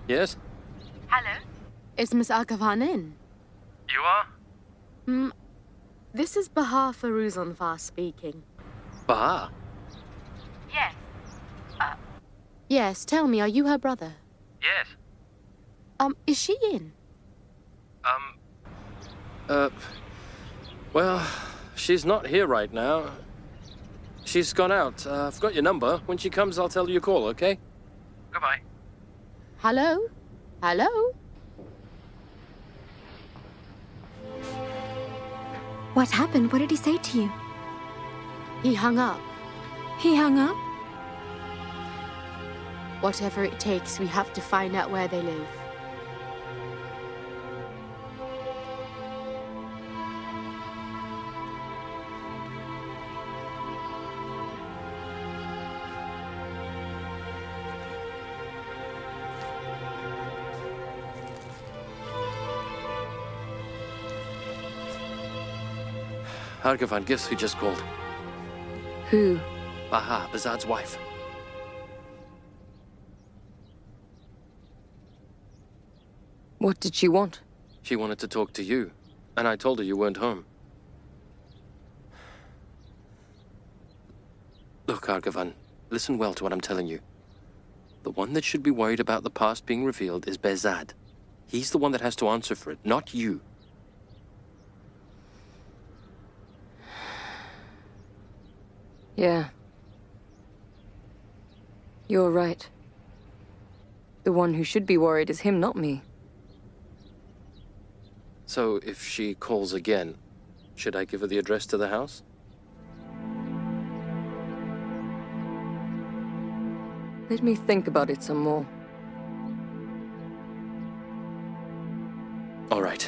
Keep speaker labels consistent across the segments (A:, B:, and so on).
A: Yes?
B: Hello? Is Miss Arkavan in?
A: You are?
B: This is Bahar Faruzanfar speaking.
A: Bahar?
B: Yes. Yes, tell me, are you her brother?
A: Yes.
B: Is she in?
A: Well, she's not here right now. She's gone out. I've got your number. When she comes, I'll tell you to call, okay? Goodbye.
B: Hello? Hello?
C: What happened? What did he say to you?
B: He hung up.
C: He hung up?
B: Whatever it takes, we have to find out where they live.
A: Arkavan, guess who just called?
C: Who?
A: Bahar, Bazad's wife.
C: What did she want?
A: She wanted to talk to you, and I told her you weren't home. Look, Arkavan, listen well to what I'm telling you. The one that should be worried about the past being revealed is Behzad. He's the one that has to answer for it, not you.
C: Yeah. You're right. The one who should be worried is him, not me.
A: So, if she calls again, should I give her the address to the house?
C: Let me think about it some more.
A: All right.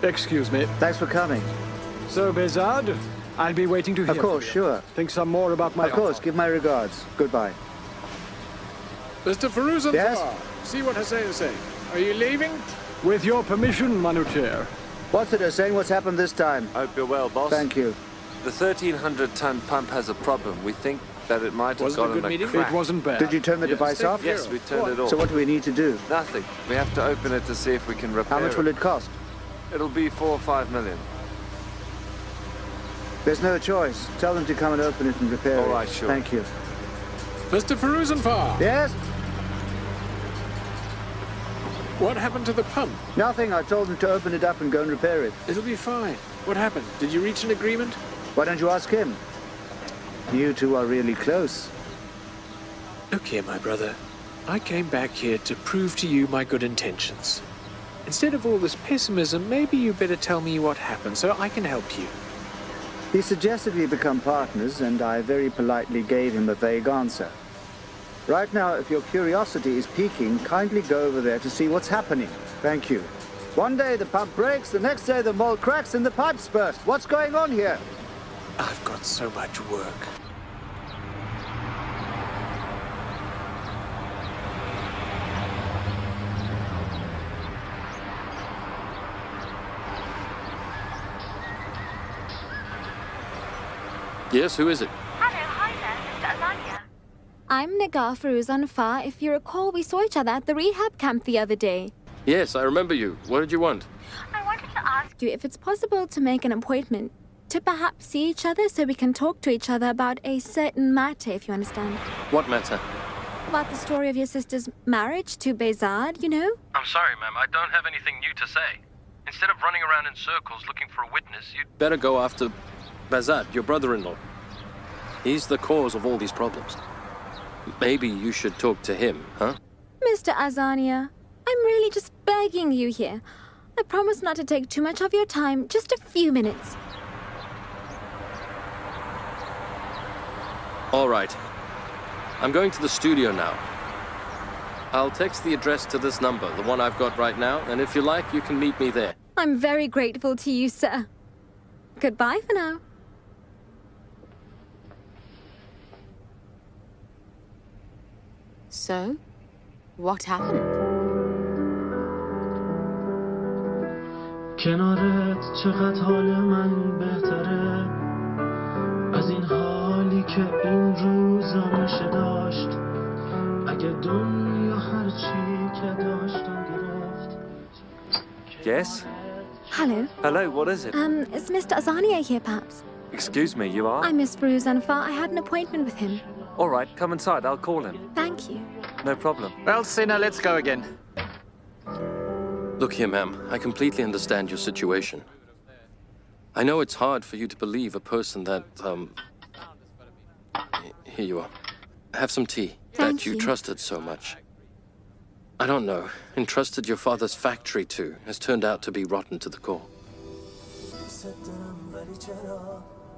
D: Excuse me.
E: Thanks for coming.
D: So, Behzad, I'll be waiting to hear
E: Of course,
D: from you.
E: sure.
D: Think some more about my
E: Of course, give my regards. Goodbye.
F: Mr. Faruzanfar,
E: Yes?
F: see what Hussein is saying. Are you leaving?
D: With your permission, Manucher.
E: What's it saying? What's happened this time?
G: I hope you're well, boss.
E: Thank you.
G: The 1,300-ton pump has a problem. We think that it might have
F: Wasn't a
G: gotten
F: good meeting?
G: crack.
D: It wasn't bad.
E: Did you turn the device off?
G: Yes, we turned it off.
E: So what do we need to do?
G: Nothing. We have to open it to see if we can repair
E: How much will it cost?
G: It'll be 4 or 5 million.
E: There's no choice. Tell them to come and open it and repair it.
G: All right, sure.
E: Thank you.
F: Mr. Faruzanfar,
E: Yes?
F: what happened to the pump?
E: Nothing. I told them to open it up and go and repair it.
F: It'll be fine. What happened? Did you reach an agreement?
E: Why don't you ask him? You two are really close.
F: Look here, my brother. I came back here to prove to you my good intentions. Instead of all this pessimism, maybe you better tell me what happened so I can help you.
E: He suggested we become partners, and I very politely gave him a vague answer. Right now, if your curiosity is piquing, kindly go over there to see what's happening. Thank you. One day the pump breaks, the next day the mold cracks and the pipes burst. What's going on here?
F: I've got so much work.
A: Yes, who is it?
H: Hello, hi there, Mr. Azania.
C: I'm Nagar Faruzanfar. If you recall, we saw each other at the rehab camp the other day.
A: Yes, I remember you. What did you want?
H: I wanted to ask
C: You, if it's possible to make an appointment to perhaps see each other so we can talk to each other about a certain matter, if you understand.
A: What matter?
C: About the story of your sister's marriage to Behzad, you know?
A: I'm sorry, ma'am. I don't have anything new to say. Instead of running around in circles looking for a witness, you'd better go after Behzad, your brother-in-law. He's the cause of all these problems. Maybe you should talk to him, huh?
C: Mr. Azania, I'm really just begging you here. I promise not to take too much of your time, just a few minutes.
A: All right. I'm going to the studio now. I'll text the address to this number, the one I've got right now, and if you like, you can meet me there.
C: I'm very grateful to you, sir. Goodbye for now.
B: So, what happened?
I: کنارت چقدر حال من بهتره از این حالی که این روزا میشه داشت اگه دنیا هر چی که داشتم گرفت.
G: Yes?
C: Hello.
G: Hello, what is it?
C: Is Mr. Azania here, perhaps?
G: Excuse me, you are?
C: I'm Miss Faruzanfar. I had an appointment with him.
G: All right, come inside, I'll call him.
C: Thank you.
G: No problem.
E: Well, Sina, let's go again.
A: Look here, ma'am. I completely understand your situation. I know it's hard for you to believe a person that, Here you are. Have some tea.
C: Thank
A: that you
C: you.
A: trusted so much. I don't know. Entrusted your father's factory to has turned out to be rotten to the core.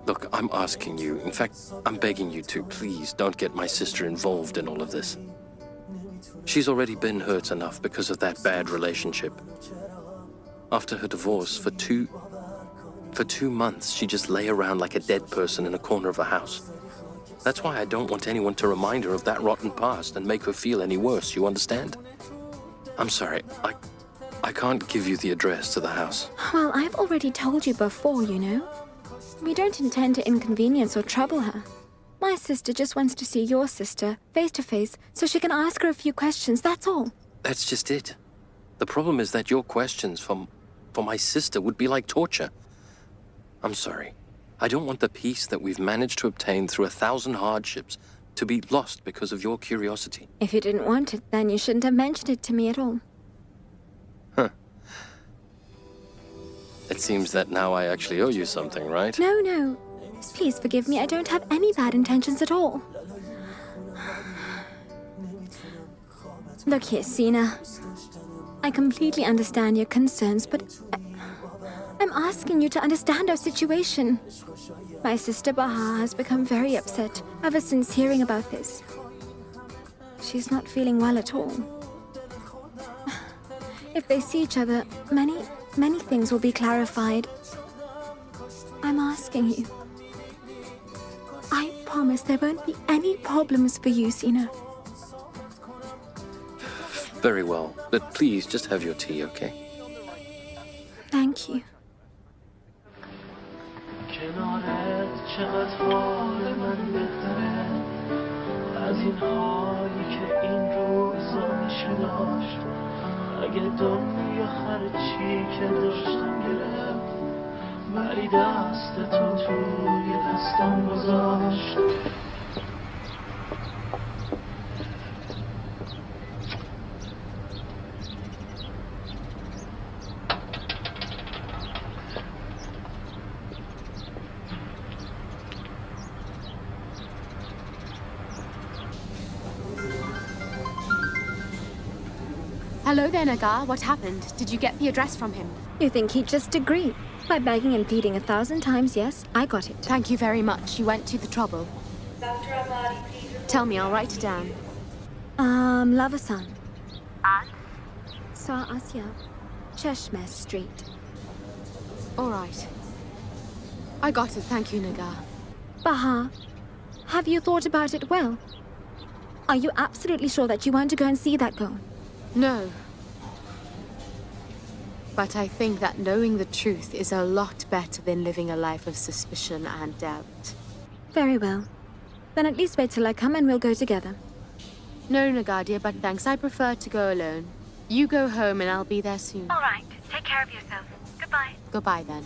A: Look, I'm asking you, in fact, I'm begging you to, please don't get my sister involved in all of this. She's already been hurt enough because of that bad relationship. After her divorce, for two months, she just lay around like a dead person in a corner of a house. That's why I don't want anyone to remind her of that rotten past and make her feel any worse, you understand? I'm sorry, I can't give you the address to the house.
C: Well, I've already told you before, you know. We don't intend to inconvenience or trouble her. My sister just wants to see your sister face to face so she can ask her a few questions, that's all.
A: That's just it. The problem is that your questions for my sister would be like torture. I'm sorry. I don't want the peace that we've managed to obtain through 1,000 hardships to be lost because of your curiosity.
C: If you didn't want it, then you shouldn't have mentioned it to me at all.
A: Huh. It seems that now I actually owe you something, right?
C: No. Please forgive me. I don't have any bad intentions at all. Look here, Sina. I completely understand your concerns, but I'm asking you to understand our situation. My sister Baha has become very upset ever since hearing about this. She's not feeling well at all. If they see each other, many things will be clarified. I'm asking you. I promise there won't be any problems for you, Sina.
A: Very well, but please just have your tea, okay?
C: Thank you.
I: کنارت چقدر حال من بهتره از این حالی که این روزا میشه داشت اگه دنیا هر چی که داشتم گرفت ولی دست تو توی دستم گذاشت.
B: Hello there, Nagar. What happened? Did you get the address from him?
C: You think he'd just agree? By begging and pleading 1,000 times, yes, I got it.
B: Thank you very much. You went to the trouble. Tell me, I'll write it down.
C: Lavasan.
H: And?
C: Sa Asya. Cheshmeh Street.
B: All right. I got it. Thank you, Nagar.
C: Baha, have you thought about it well? Are you absolutely sure that you want to go and see that girl?
B: No. But I think that knowing the truth is a lot better than living a life of suspicion and doubt.
C: Very well. Then at least wait till I come and we'll go together.
B: No, Nagar, dear, but thanks. I prefer to go alone. You go home and I'll be there soon.
H: All right. Take care of yourself. Goodbye.
B: Goodbye, then.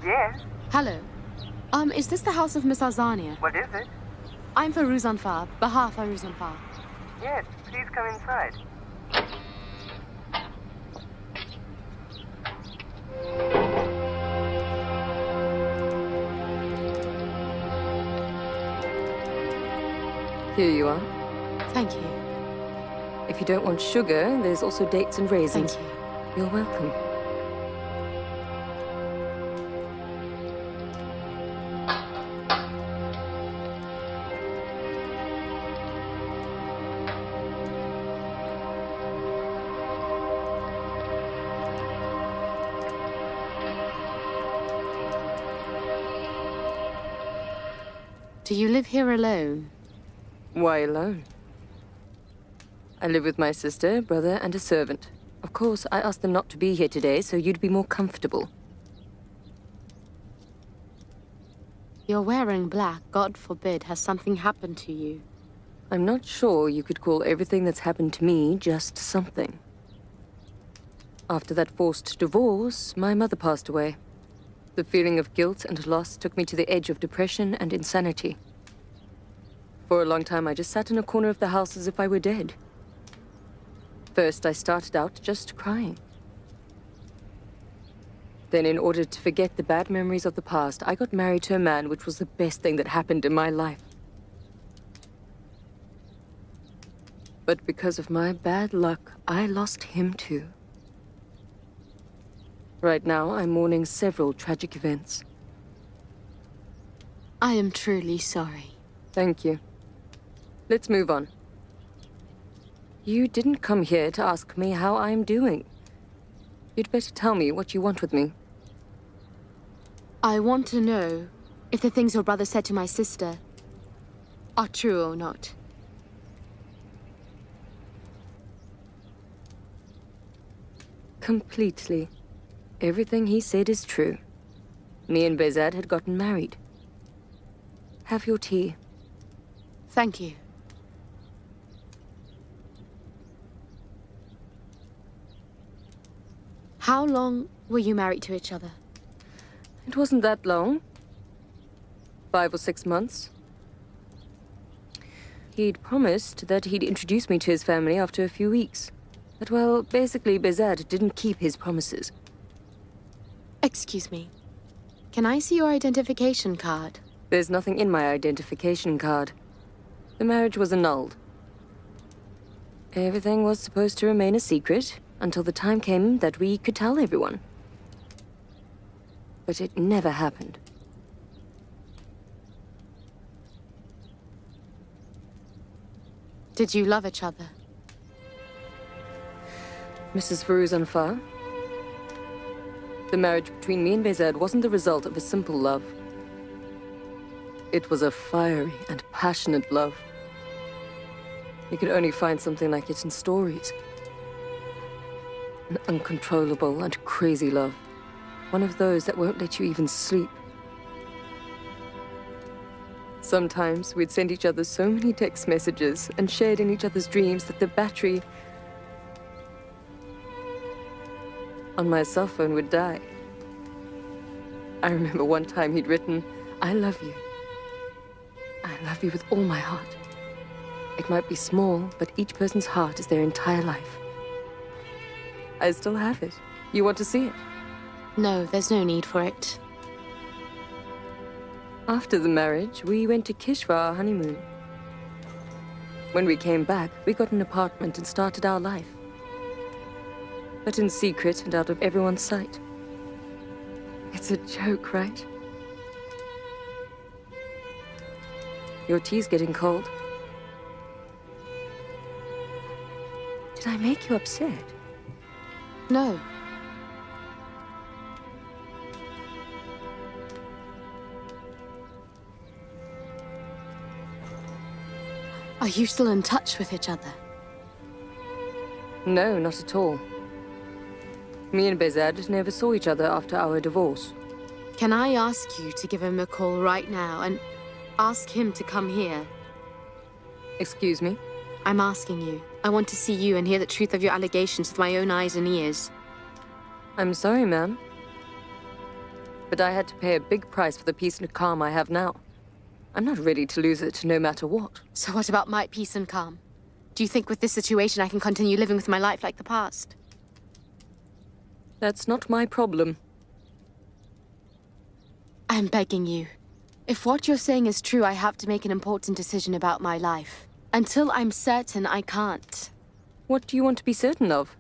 J: Yes,
B: Hello. Is this the house of Miss Arzania?
J: what is it?
B: I'm Faruzan Far, Bahar Faruzan Far.
J: Yes, please come inside.
K: Here you are.
B: Thank you.
K: If you don't want sugar, there's also dates and raisins.
B: Thank you.
K: You're welcome.
B: Do you live here alone?
K: Why alone? I live with my sister, brother, and a servant. Of course, I asked them not to be here today, so you'd be more comfortable.
B: You're wearing black. God forbid, has something happened to you?
K: I'm not sure you could call everything that's happened to me just something. After that forced divorce, my mother passed away. The feeling of guilt and loss took me to the edge of depression and insanity. For a long time, I just sat in a corner of the house as if I were dead. First, I started out just crying. Then, in order to forget the bad memories of the past, I got married to a man, which was the best thing that happened in my life. But because of my bad luck, I lost him too. Right now, I'm mourning several tragic events.
B: I am truly sorry.
K: Thank you. Let's move on. You didn't come here to ask me how I'm doing. You'd better tell me what you want with me.
B: I want to know if the things your brother said to my sister are true or not.
K: Completely. Everything he said is true. Me and Behzad had gotten married. Have your tea.
B: Thank you. How long were you married to each other?
K: It wasn't that long. 5 or 6 months. He'd promised that he'd introduce me to his family after a few weeks. But, well, basically, Behzad didn't keep his promises.
B: Excuse me. Can I see your identification card?
K: There's nothing in my identification card. The marriage was annulled. Everything was supposed to remain a secret until the time came that we could tell everyone. But it never happened.
B: Did you love each other?
K: Mrs. Faruzan Far? The marriage between me and Behzad wasn't the result of a simple love. It was a fiery and passionate love. You could only find something like it in stories. An uncontrollable and crazy love. One of those that won't let you even sleep. Sometimes we'd send each other so many text messages and shared in each other's dreams that the battery on my cell phone would die. I remember one time he'd written, "I love you. I love you with all my heart." It might be small, but each person's heart is their entire life. I still have it. You want to see it?
B: No, there's no need for it.
K: After the marriage, we went to Kish for our honeymoon. When we came back, we got an apartment and started our life. But in secret and out of everyone's sight. It's a joke, right? Your tea's getting cold. Did I make you upset?
B: No. Are you still in touch with each other?
K: No, not at all. Me and Behzad never saw each other after our divorce.
B: Can I ask you to give him a call right now and ask him to come here?
K: Excuse me?
B: I'm asking you. I want to see you and hear the truth of your allegations with my own eyes and ears.
K: I'm sorry, ma'am. but I had to pay a big price for the peace and calm I have now. I'm not ready to lose it, no matter what.
B: So what about my peace and calm? Do you think with this situation I can continue living with my life like the past?
K: That's not my problem.
B: I'm begging you. If what you're saying is true, I have to make an important decision about my life. Until I'm certain, I can't.
K: What do you want to be certain of?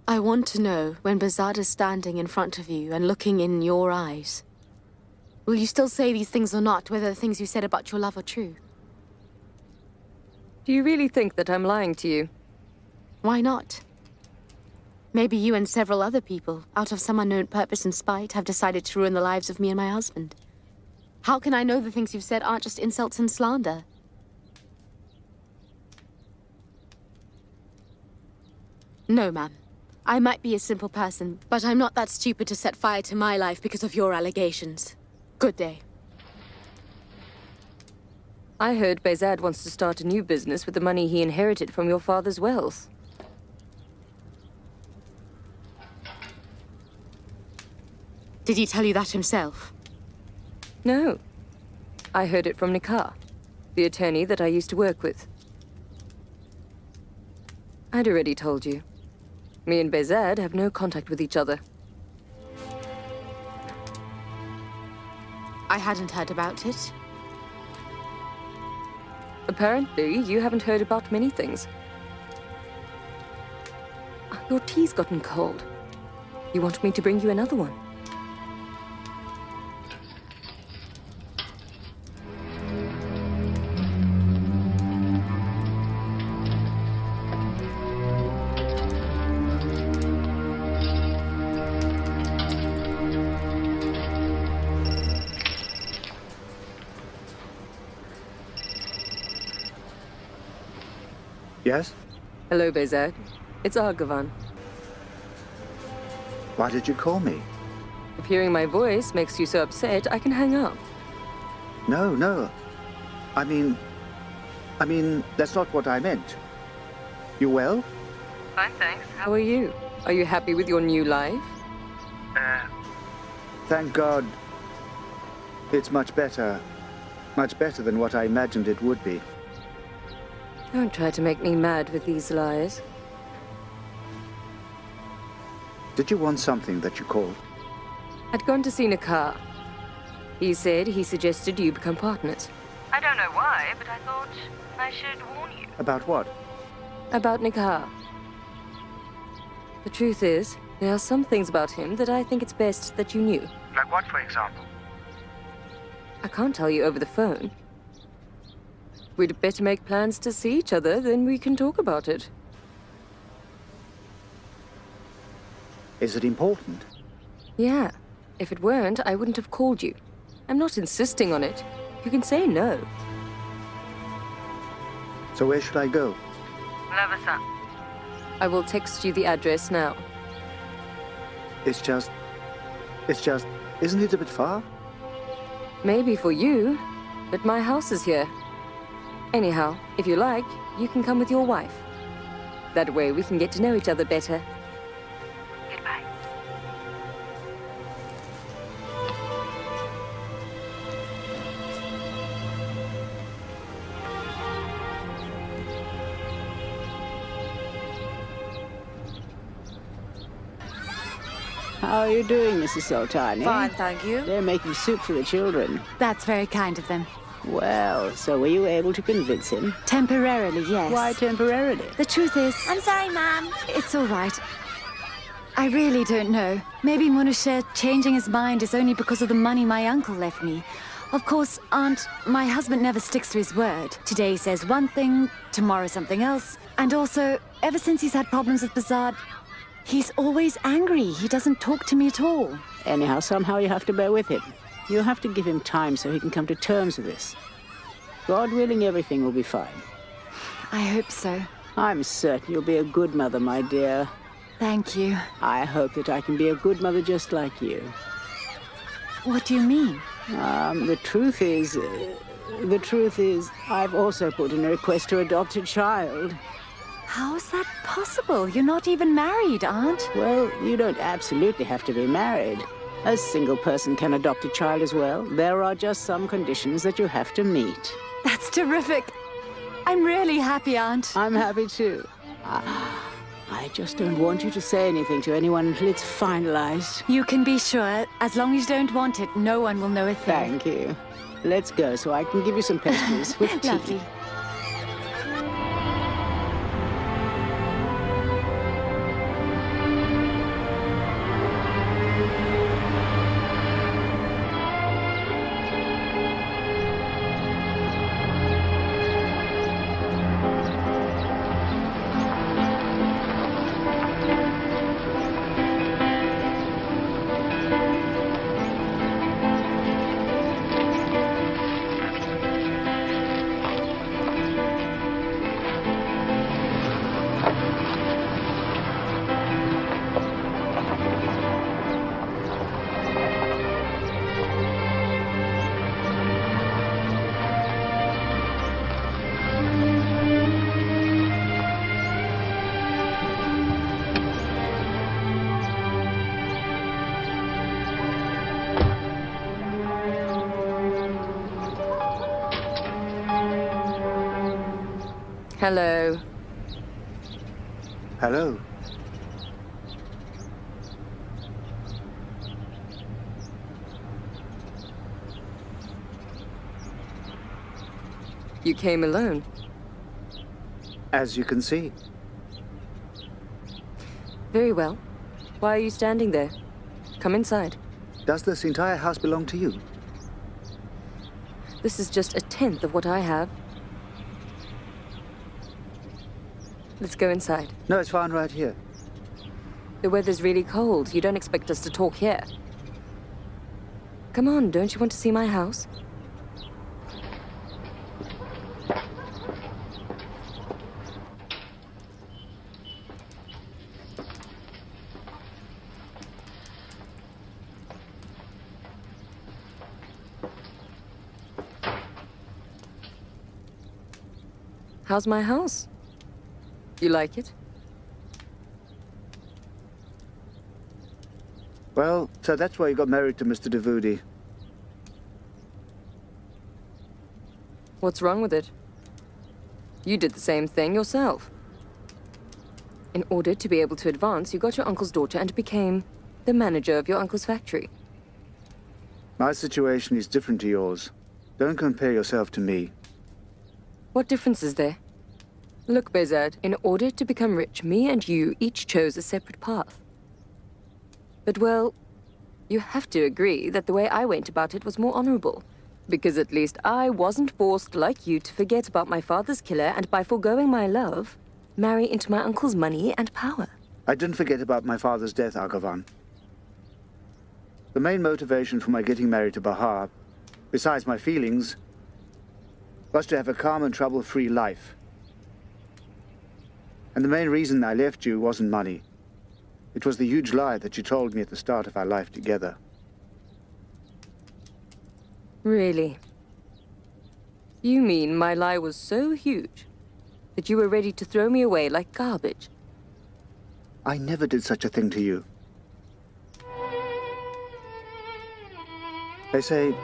B: I want to know when Behzad is standing in front of you and looking in your eyes. Will you still say these things or not, whether the things you said about your love are true?
K: Do you really think that I'm lying to you?
B: Why not? Maybe you and several other people, out of some unknown purpose and spite, have decided to ruin the lives of me and my husband. How can I know the things you've said aren't just insults and slander? No, ma'am. I might be a simple person, but I'm not that stupid to set fire to my life because of your allegations. Good day.
K: I heard Behzad wants to start a new business with the money he inherited from your father's wealth.
B: Did he tell you that himself?
K: No. I heard it from Nikar, the attorney that I used to work with. I'd already told you. Me and Behzad have no contact with each other.
B: I hadn't heard about it.
K: Apparently, you haven't heard about many things. Your tea's gotten cold. You want me to bring you another one?
E: Yes?
K: Hello, Behzad. It's Argavan.
E: Why did you call me?
K: If hearing my voice makes you so upset, I can hang up.
E: No. I mean, that's not what I meant. You well?
K: Fine, thanks. How are you? Are you happy with your new life?
E: Thank God. It's much better. Much better than what I imagined it would be.
K: Don't try to make me mad with these lies.
E: Did you want something that you called?
K: I'd gone to see Nikar. He said he suggested you become partners.
H: I don't know why, but I thought I should warn you.
E: About what?
K: About Nikar. The truth is, there are some things about him that I think it's best that you knew.
E: Like what, for example?
K: I can't tell you over the phone. We'd better make plans to see each other, then we can talk about it.
E: Is it important?
K: Yeah. If it weren't, I wouldn't have called you. I'm not insisting on it. You can say no.
E: So where should I go?
H: Lavasa.
K: I will text you the address now.
E: It's just, isn't it a bit far?
K: Maybe for you, but my house is here. Anyhow, if you like, you can come with your wife. That way we can get to know each other better.
H: Goodbye.
L: How are you doing, Mrs. Sultani?
M: Fine, thank you.
L: They're making soup for the children.
M: That's very kind of them.
L: Well, so were you able to convince him?
M: Temporarily, yes.
L: Why temporarily?
M: The truth is...
C: I'm sorry, Mom.
M: It's all right. I really don't know. Maybe Munusher changing his mind is only because of the money my uncle left me. Of course, Aunt, my husband never sticks to his word. Today he says one thing, tomorrow something else. And also, ever since he's had problems with Behzad, he's always angry. He doesn't talk to me at all.
L: Anyhow, somehow you have to bear with him. You'll have to give him time so he can come to terms with this. God willing, everything will be fine.
M: I hope so.
L: I'm certain you'll be a good mother, my dear.
M: Thank you.
L: I hope that I can be a good mother just like you.
M: What do you mean?
L: The truth is, I've also put in a request to adopt a child.
M: How's that possible? You're not even married, Aunt.
L: Well, you don't absolutely have to be married. A single person can adopt a child as well. There are just some conditions that you have to meet.
M: That's terrific. I'm really happy, Aunt.
L: I'm happy too. I just don't want you to say anything to anyone until it's finalized.
M: You can be sure, as long as you don't want it, no one will know a thing.
L: Thank you. Let's go so I can give you some pastries with tea.
M: Lovely.
K: Hello.
E: Hello.
K: You came alone?
E: As you can see.
K: Very well. Why are you standing there? Come inside.
E: Does this entire house belong to you?
K: This is just a tenth of what I have. Let's go inside.
E: No, it's fine right here.
K: The weather's really cold. You don't expect us to talk here. Come on, don't you want to see my house? How's my house? You like it?
E: Well, so that's why you got married to Mr. Davudi.
K: What's wrong with it? You did the same thing yourself. In order to be able to advance, you got your uncle's daughter and became the manager of your uncle's factory.
E: My situation is different to yours. Don't compare yourself to me.
K: What difference is there? Look, Behzad, in order to become rich, me and you each chose a separate path. But, well, you have to agree that the way I went about it was more honorable. Because at least I wasn't forced, like you, to forget about my father's killer and by foregoing my love, marry into my uncle's money and power.
E: I didn't forget about my father's death, Argavan. The main motivation for my getting married to Bahar, besides my feelings, was to have a calm and trouble-free life. And the main reason I left you wasn't money. It was the huge lie that you told me at the start of our life together.
K: Really? You mean my lie was so huge that you were ready to throw me away like garbage?
E: I never did such a thing to you. They say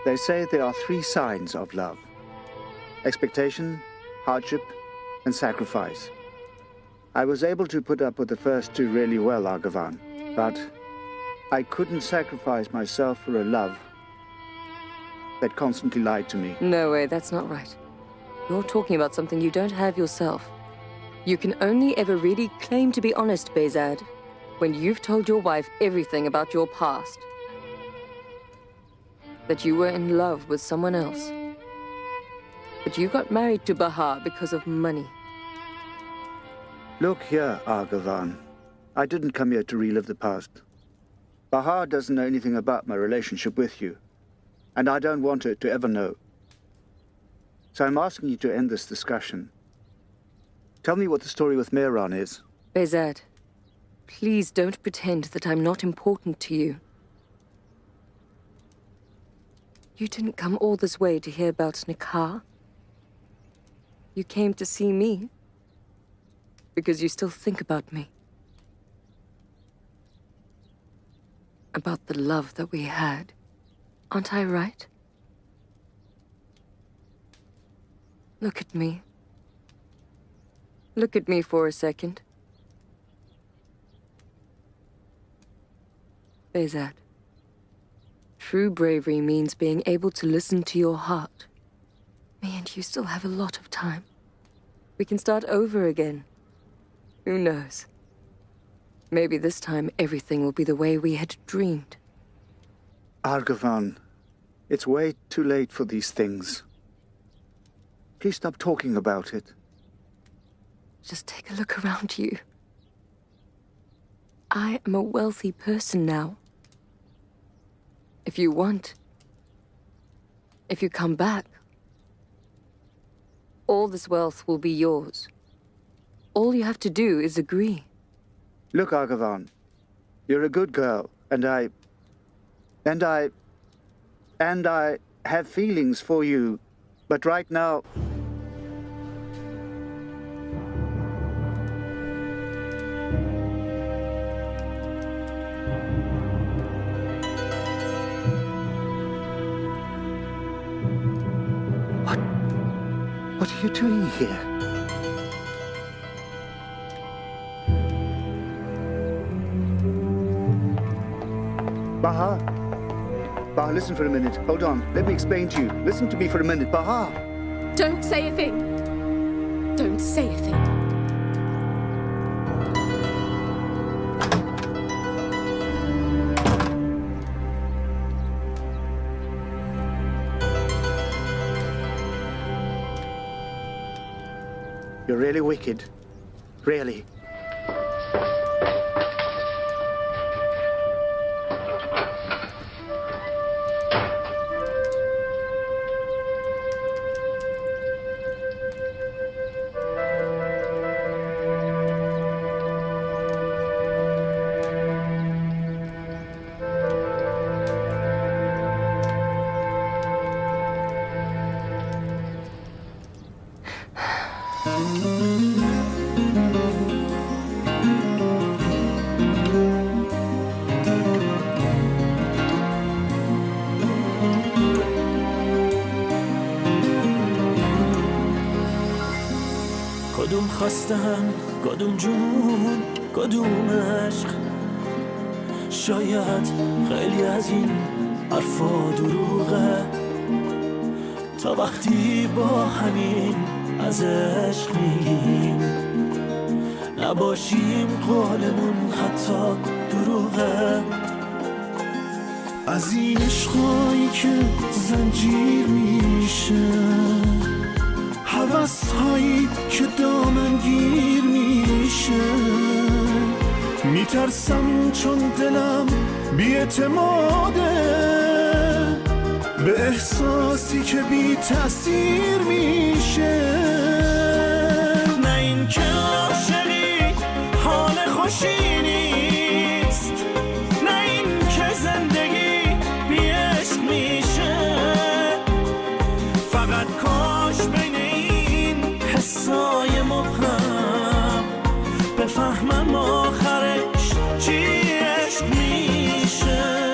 E: there are 3 signs of love: expectation, hardship, and sacrifice. I was able to put up with the first 2 really well, Argavan, but I couldn't sacrifice myself for a love that constantly lied to me.
K: No way, that's not right. You're talking about something you don't have yourself. You can only ever really claim to be honest, Behzad, when you've told your wife everything about your past. That you were in love with someone else. But you got married to Bahar because of money.
E: Look here, Argavan. I didn't come here to relive the past. Bahar doesn't know anything about my relationship with you, and I don't want her to ever know. So I'm asking you to end this discussion. Tell me what the story with Mehran is.
K: Behzad, please don't pretend that I'm not important to you. You didn't come all this way to hear about Nikah. You came to see me. Because you still think about me. About the love that we had. Aren't I right? Look at me. Look at me for a second. Behzad. True bravery means being able to listen to your heart. Me and you still have a lot of time. We can start over again. Who knows? Maybe this time everything will be the way we had dreamed.
E: Argavan, it's way too late for these things. Please stop talking about it.
K: Just take a look around you. I am a wealthy person now. If you want, if you come back, all this wealth will be yours. All you have to do is agree.
E: Look, Argavan, you're a good girl, and I have feelings for you, but right now... What are you doing here? Baha? Baha, listen for a minute. Hold on. Let me explain to you. Listen to me for a minute. Baha!
B: Don't say a thing. Don't say a thing.
E: You're really wicked. Really.
I: کدوم خستم کدوم جنون کدوم عشق شاید خیلی از این حرفا دروغه تا وقتی با همین از عشق میگیم نباشیم قولمون حتی دروغه از این عشقایی که زنجیر میشه هوس‌هایی که دامنگیر میشه میترسم چون دلم بی‌اعتماده به احساسی که بی تأثیر میشه نه این که عاشقی حال خوشی نیست نه این که زندگی بی عشق میشه فقط کاش بین این حسای مبهم بفهمم آخرش چی عشق میشه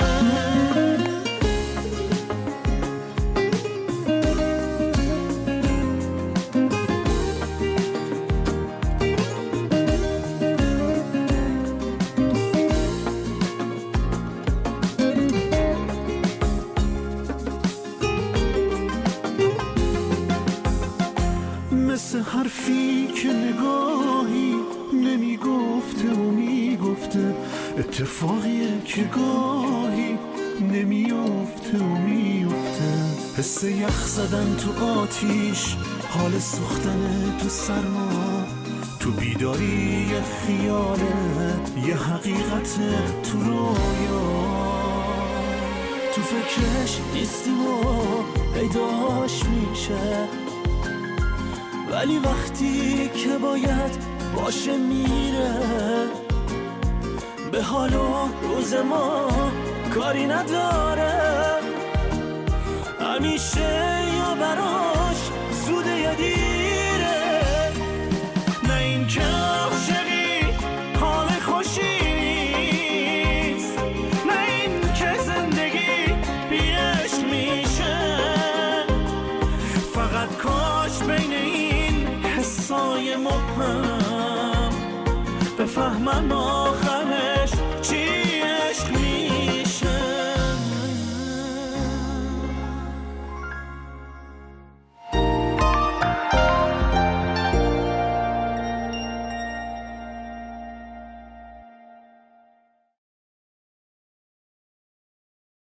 I: مثل حرفی که نگاهی نمیگفته و میگفته اتفاقیه که گاهی نمیافته و میافته حس یخ زدن تو آتیش حال سوختن تو سرما تو بیداری یه خیاله یه حقیقت تو رویا تو فکرش نیستیم و پیداش میشه ولی وقتی که باید باشه میره به حال و روز ما کاری نداره همیشه یا براش زوده یا دیره نه این که قصای مبهم بفهمن آخر